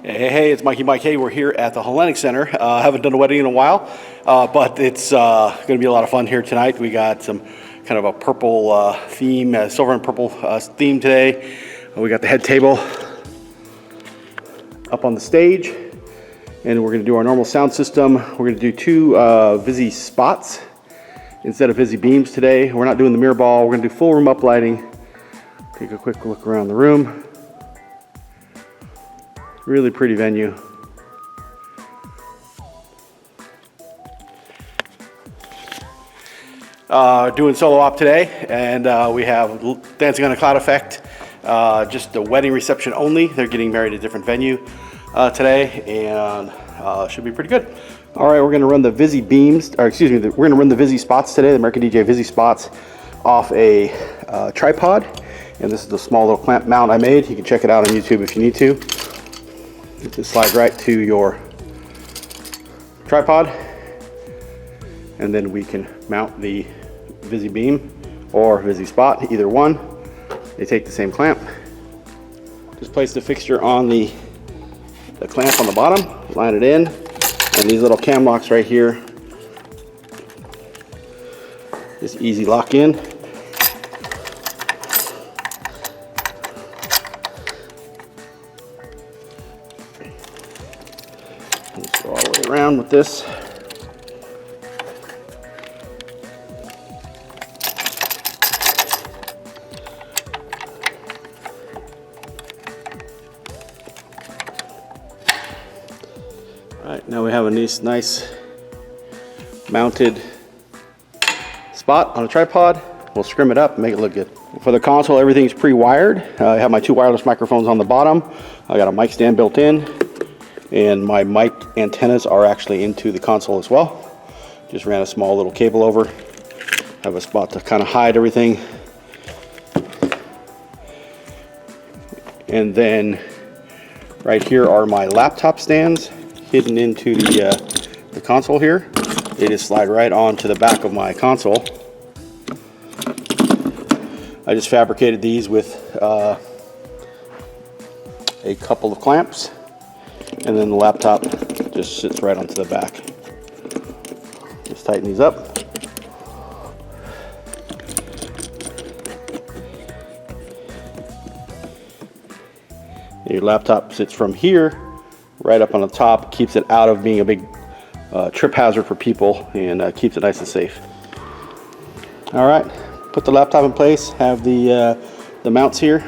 Hey, it's Mikey. Hey, we're here at the Hellenic Center. Haven't done a wedding in a while, but it's going to be a lot of fun here tonight. We got some kind of a purple theme, silver and purple theme today. We got the head table up on the stage, and we're going to do our normal sound system. We're going to do two Visi spots instead of Visi beams today. We're not doing the mirror ball. We're going to do full room uplighting. Take a quick look around the room. Really pretty venue. Doing solo op today, and we have Dancing on a Cloud Effect, just the wedding reception only. They're getting married at a different venue today, and should be pretty good. All right, we're going to run the Visi beams, or excuse me, we're going to run the Visi spots today, the American DJ Visi spots, off a tripod, and this is the small little clamp mount I made. You can check it out on YouTube if you need to. You just slide right to your tripod, and then we can mount the Visi beam or Visi spot, either one. They take the same clamp. Just place the fixture on the clamp on the bottom, line it in, and these little cam locks right here, just easy lock in. Let's go all the way around with this. All right, now we have a nice mounted spot on a tripod. We'll scrim it up and make it look good. For the console, everything's pre-wired. I have my two wireless microphones on the bottom. I got a mic stand built in, and my mic antennas are actually into the console as well. Just ran a small little cable over. Have a spot to kind of hide everything. And then right here are my laptop stands hidden into the console here. They just slide right onto the back of my console. I just fabricated these with a couple of clamps, and then the laptop just sits right onto the back. Just tighten these up. Your laptop sits from here right up on the top, keeps it out of being a big trip hazard for people, and keeps it nice and safe. All right, put the laptop in place, have the mounts here.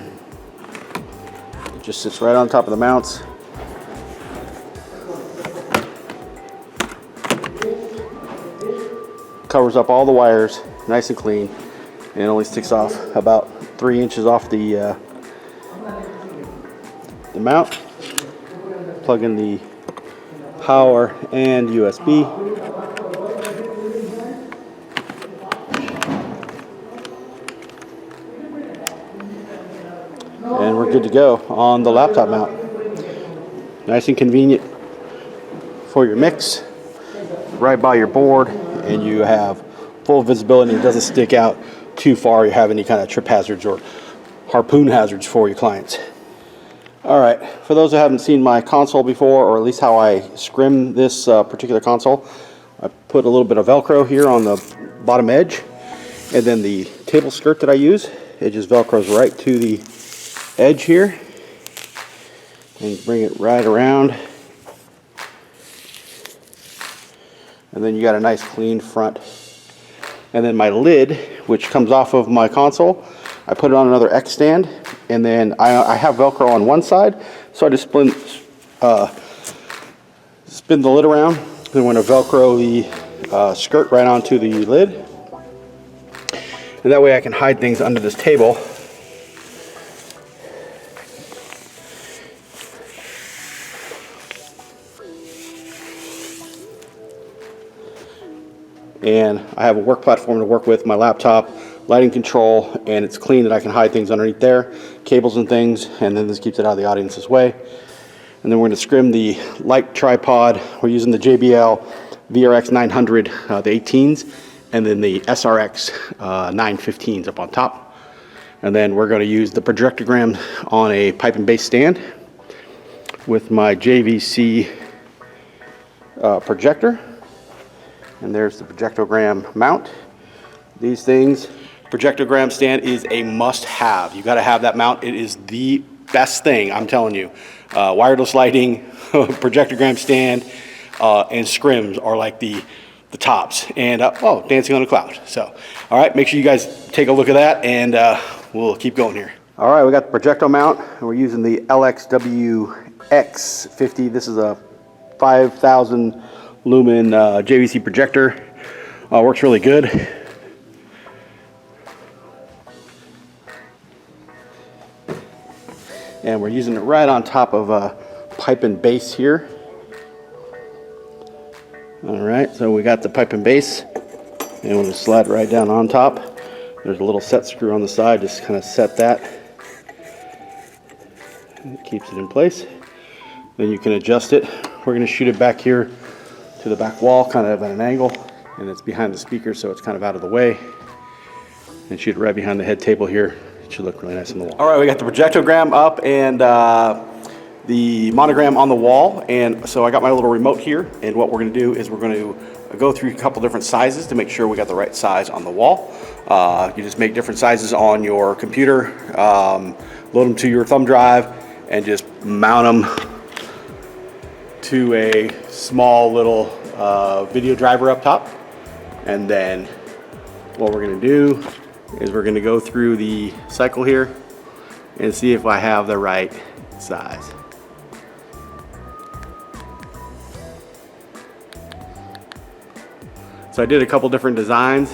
It just sits right on top of the mounts. Covers up all the wires, nice and clean, and it only sticks off about 3 inches off the mount. Plug in the power and USB. And we're good to go on the laptop mount. Nice and convenient for your mix, right by your board, and you have full visibility. It doesn't stick out too far. You have any kind of trip hazards or harpoon hazards for your clients. All right, for those who haven't seen my console before, or at least how I scrim this particular console, I put a little bit of Velcro here on the bottom edge, and then the table skirt that I use, it just Velcros right to the edge here, and bring it right around. And then you got a nice clean front. And then my lid, which comes off of my console, I put it on another X stand, and then I have Velcro on one side, so I just spin the lid around, and I'm going to Velcro the skirt right onto the lid, and that way I can hide things under this table. And I have a work platform to work with, my laptop, lighting control, and it's clean that I can hide things underneath there, cables and things, and then this keeps it out of the audience's way. And then we're going to scrim the light tripod. We're using the JBL VRX 900, the 18s, and then the SRX 915s up on top. And then we're going to use the projectogram on a pipe and bass stand. with my JVC projector. And there's the projectogram mount. These things, projectogram stand is a must-have. You got to have that mount. It is the best thing, I'm telling you. Wireless lighting, projectogram stand, and scrims are like the tops. And oh, dancing on a cloud. So, all right, make sure you guys take a look at that, and we'll keep going here. All right, we got the projecto mount, and we're using the LXWX50. This is a 5,000 lumen JVC projector. Works really good. And we're using it right on top of a pipe and base here. All right, so we got the pipe and base, and we'll just slide it right down on top. There's a little set screw on the side, just kind of set that. It keeps it in place. Then you can adjust it. We're going to shoot it back here to the back wall, kind of at an angle, and it's behind the speaker, so it's kind of out of the way. And shoot it right behind the head table here. It should look really nice on the wall. All right, we got the projectogram up and the monogram on the wall, and so I got my little remote here, and what we're going to do is we're going to go through a couple different sizes to make sure we got the right size on the wall. You just make different sizes on your computer, load them to your thumb drive, and just mount them to a small little video driver up top. And then what we're going to do is we're going to go through the cycle here and see if I have the right size. So I did a couple different designs.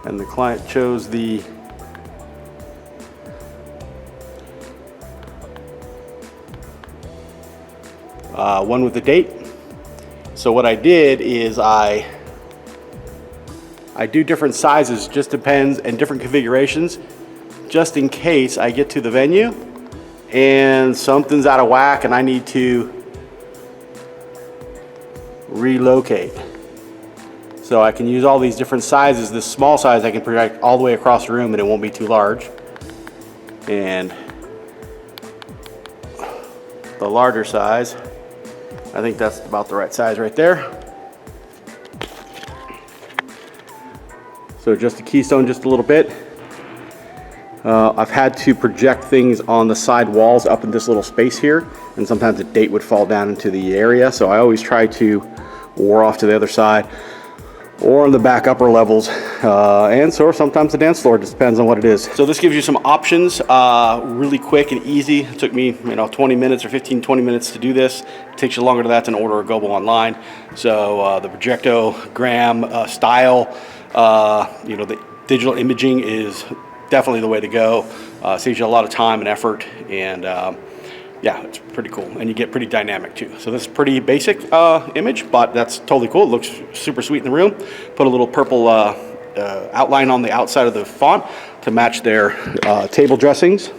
And the client chose the one with the date. So what I did is I do different sizes, just depends, and different configurations, just in case I get to the venue and something's out of whack and I need to relocate. So I can use all these different sizes. This small size I can project all the way across the room and it won't be too large. And the larger size, I think that's about the right size right there. So just the keystone just a little bit. I've had to project things on the side walls up in this little space here, and sometimes the date would fall down into the area, so I always try to war off to the other side or on the back upper levels, and so sometimes the dance floor, just depends on what it is. So this gives you some options, really quick and easy. It took me 20 minutes or 15-20 minutes to do this. It takes you longer than that to order a Gobo online. So the projectogram style, the digital imaging is definitely the way to go. Saves you a lot of time and effort, and yeah, it's pretty cool, and you get pretty dynamic too. So this is pretty basic image, but that's totally cool. It looks super sweet in the room. Put a little purple outline on the outside of the font to match their table dressings.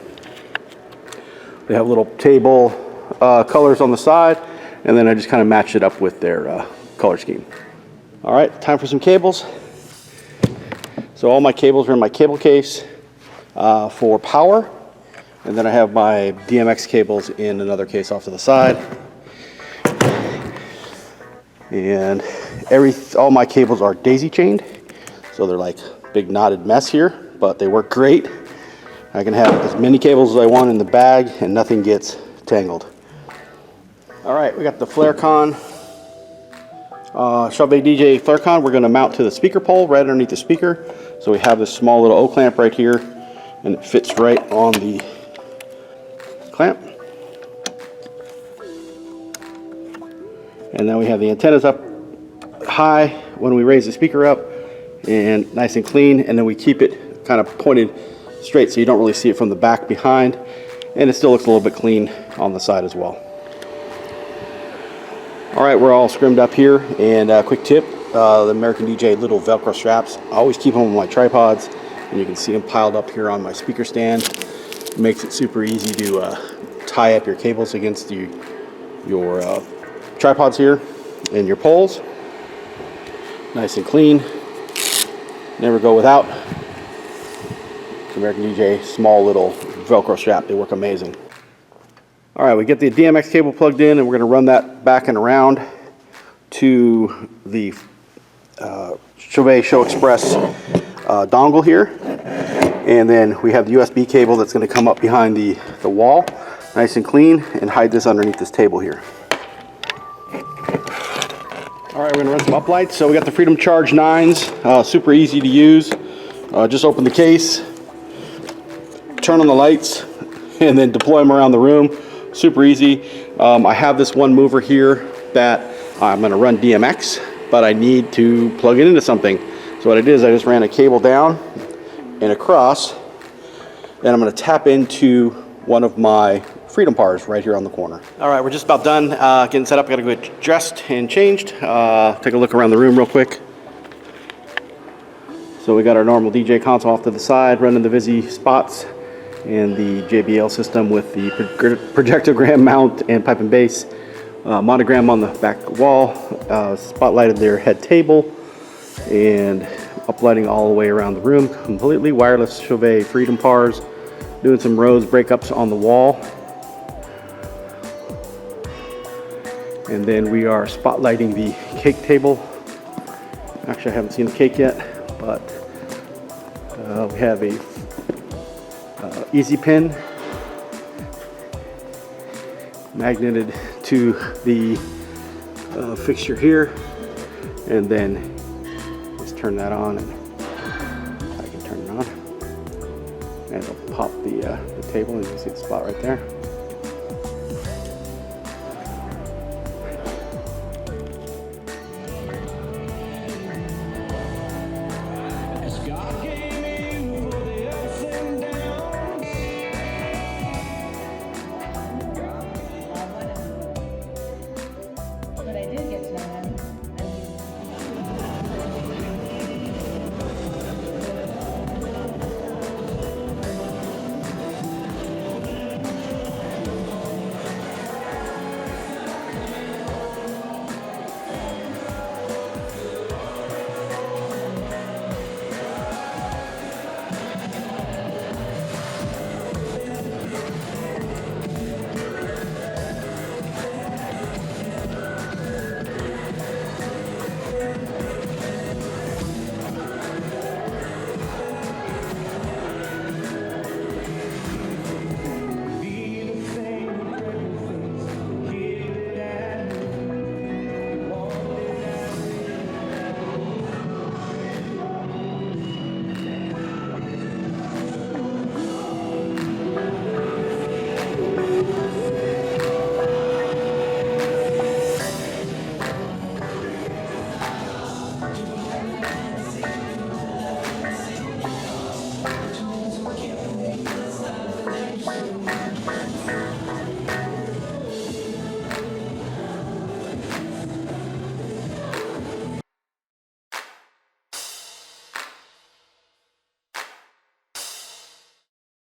They have little table colors on the side, and then I just kind of matched it up with their color scheme. All right, time for some cables. So all my cables are in my cable case for power. And then I have my DMX cables in another case off to the side. And all my cables are daisy chained. So they're like big knotted mess here, but they work great. I can have as many cables as I want in the bag and nothing gets tangled. All right, we got the Flarecon, Shove DJ Flarecon. We're gonna mount to the speaker pole right underneath the speaker. So we have this small little O-clamp right here, and it fits right on the clamp. And then we have the antennas up high when we raise the speaker up, and nice and clean, and then we keep it kind of pointed straight so you don't really see it from the back behind, and it still looks a little bit clean on the side as well. All right, we're all scrimmed up here, and quick tip, the American DJ little Velcro straps, I always keep them on my tripods, and you can see them piled up here on my speaker stand. It makes it super easy to tie up your cables against your tripods here and your poles. Nice and clean, never go without. American DJ small little Velcro strap. They work amazing. All right, we get the DMX cable plugged in, and we're going to run that back and around to the Chauvet Show Express dongle here. And then we have the USB cable that's going to come up behind the wall, nice and clean, and hide this underneath this table here. All right, we're going to run some uplights. So we got the Freedom Charge 9s, super easy to use. Just open the case, turn on the lights, and then deploy them around the room. Super easy. I have this one mover here that I'm going to run DMX, but I need to plug it into something. So what I did is I just ran a cable down and across, and I'm going to tap into one of my Freedom Pars right here on the corner. All right, we're just about done getting set up. I got to go get dressed and changed. Take a look around the room real quick. So we got our normal DJ console off to the side, running the Visi spots, and the JBL system with the projectogram mount and pipe and bass. Monogram on the back wall, spotlighted their head table, and uplighting all the way around the room. Completely wireless Chauvet Freedom Pars, doing some rose breakups on the wall. And then we are spotlighting the cake table. Actually, I haven't seen the cake yet, but we have a easy pin magneted to the fixture here, and then just turn that on, and I can turn it on, and it'll pop the table, and you can see the spot right there. But I did